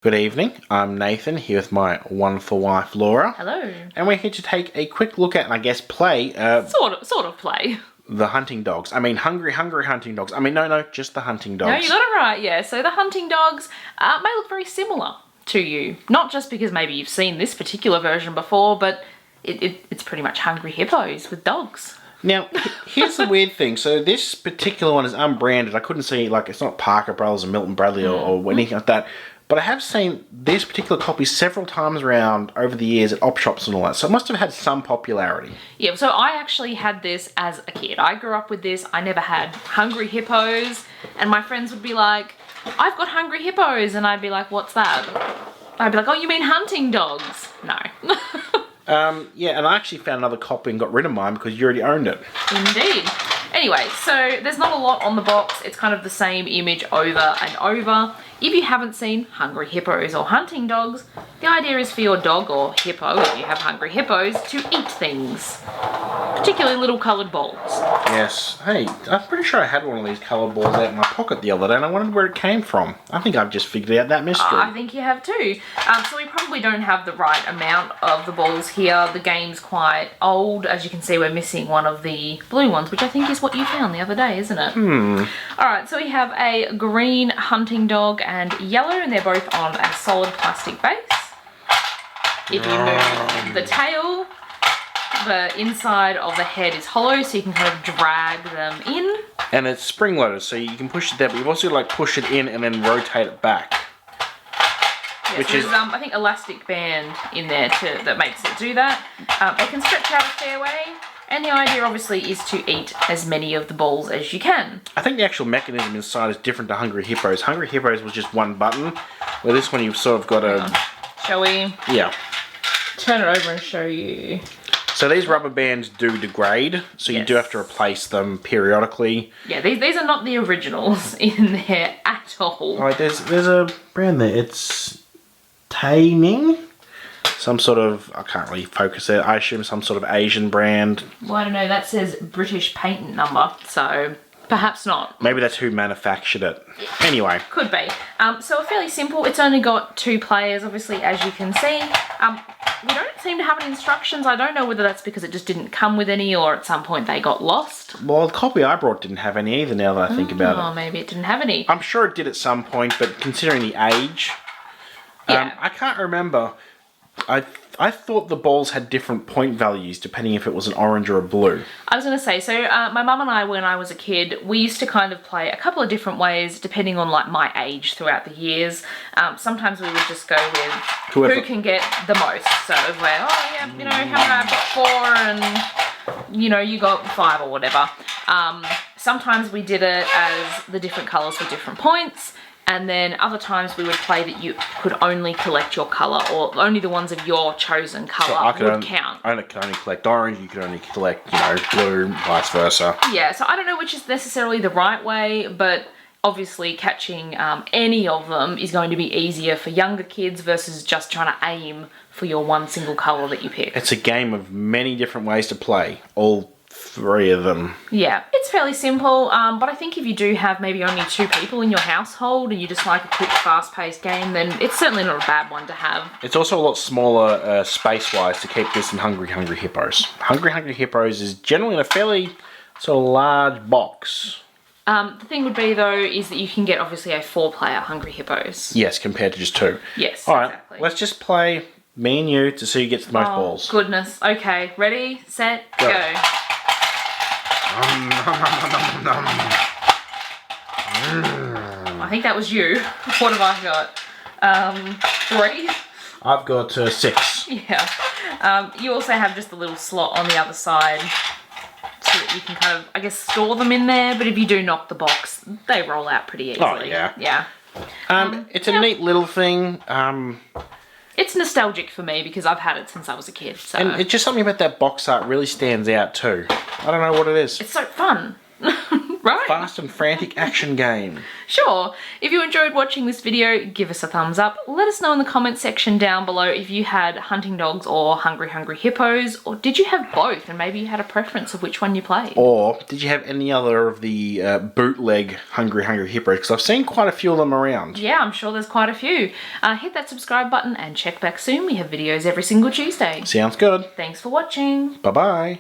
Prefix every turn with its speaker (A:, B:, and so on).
A: Good evening, I'm Nathan, here with my wonderful wife Laura.
B: Hello.
A: And we're here to take a quick look at, and I guess play...
B: Sort of play.
A: The hunting dogs. I mean, Hungry Hungry Hunting Dogs. I mean, no, just the hunting dogs.
B: No, you got it right, yeah. So the hunting dogs may look very similar to you. Not just because maybe you've seen this particular version before, but it's pretty much Hungry Hippos with dogs.
A: Now, here's the weird thing. So this particular one is unbranded. I couldn't see, it's not Parker Brothers or Milton Bradley or anything like that. But I have seen this particular copy several times around over the years at op shops and all that. So it must have had some popularity.
B: Yeah, so I actually had this as a kid. I grew up with this. I never had Hungry Hippos. And my friends would be like, I've got Hungry Hippos. And I'd be like, what's that? I'd be like, oh, you mean hunting dogs? No.
A: Yeah, and I actually found another copy and got rid of mine because you already owned it.
B: Indeed. Anyway, so there's not a lot on the box. It's kind of the same image over and over. If you haven't seen Hungry Hippos or hunting dogs, the idea is for your dog or hippo, if you have Hungry Hippos, to eat things. Particularly little coloured balls.
A: Yes. Hey, I'm pretty sure I had one of these coloured balls out in my pocket the other day and I wondered where it came from. I think I've just figured out that mystery.
B: I think you have too. So we probably don't have the right amount of the balls here. The game's quite old. As you can see, we're missing one of the blue ones, which I think is what you found the other day, isn't it? Alright, so we have a green hunting dog and yellow, and they're both on a solid plastic base. If you move the tail, the inside of the head is hollow, so you can kind of drag them in.
A: And it's spring loaded, so you can push it there, but you've also got to push it in and then rotate it back.
B: Yes,
A: which
B: there's,
A: is,
B: I think, elastic band in there that makes it do that. They can stretch out a fair way, and the idea obviously is to eat as many of the balls as you can.
A: I think the actual mechanism inside is different to Hungry Hippos. Hungry Hippos was just one button, where this one you've sort of got a...
B: Shall we?
A: Yeah.
B: Turn it over and show you.
A: So these rubber bands do degrade, so you do have to replace them periodically.
B: Yeah, these are not the originals in there at all.
A: Alright, there's a brand there. It's Taming. Some sort of, I can't really focus it. I assume some sort of Asian brand.
B: Well, I don't know. That says British patent number, so perhaps not.
A: Maybe that's who manufactured it. Anyway.
B: Could be. So fairly simple. It's only got 2 players, obviously, as you can see. We don't seem to have any instructions. I don't know whether that's because it just didn't come with any or at some point they got lost.
A: Well, the copy I brought didn't have any either now that I think about it.
B: Oh, maybe it didn't have any.
A: I'm sure it did at some point, but considering the age, I can't remember. I thought the balls had different point values depending if it was an orange or a blue.
B: I was going to say, so my mum and I, when I was a kid, we used to kind of play a couple of different ways depending on my age throughout the years. Sometimes we would just go with who can get the most. So it was like, oh yeah, how many I've got 4 and, you got 5 or whatever. Sometimes we did it as the different colours for different points. And then other times we would play that you could only collect your colour, or only the ones of your chosen colour would count.
A: I could only collect orange, you could only collect, blue, vice versa.
B: Yeah, so I don't know which is necessarily the right way, but obviously catching any of them is going to be easier for younger kids versus just trying to aim for your one single colour that you pick.
A: It's a game of many different ways to play, all 3 of them.
B: Yeah, it's fairly simple, but I think if you do have maybe only 2 people in your household and you just like a quick, fast-paced game, then it's certainly not a bad one to have.
A: It's also a lot smaller space-wise to keep this in Hungry Hungry Hippos. Hungry Hungry Hippos is generally in a fairly sort of large box.
B: The thing would be, though, is that you can get, obviously, a 4-player Hungry Hippos.
A: Yes, compared to just 2.
B: Yes,
A: All right,
B: exactly.
A: let's just play me and you to see who gets the most balls.
B: Goodness. Okay, ready, set, go. I think that was you. What have I got? 3?
A: I've got 6.
B: Yeah. You also have just a little slot on the other side so that you can kind of, I guess, store them in there. But if you do knock the box, they roll out pretty easily.
A: Oh, yeah.
B: Yeah.
A: It's a neat little thing.
B: It's nostalgic for me because I've had it since I was a kid. So.
A: And it's just something about that box art really stands out too. I don't know what it is.
B: It's so fun. Right.
A: Fast and frantic action game.
B: Sure. If you enjoyed watching this video, give us a thumbs up. Let us know in the comment section down below if you had hunting dogs or Hungry Hungry Hippos, or did you have both and maybe you had a preference of which one you played.
A: Or did you have any other of the bootleg Hungry Hungry Hippos? Because I've seen quite a few of them around.
B: Yeah, I'm sure there's quite a few. Hit that subscribe button and check back soon. We have videos every single Tuesday.
A: Sounds good.
B: Thanks for watching.
A: Bye-bye.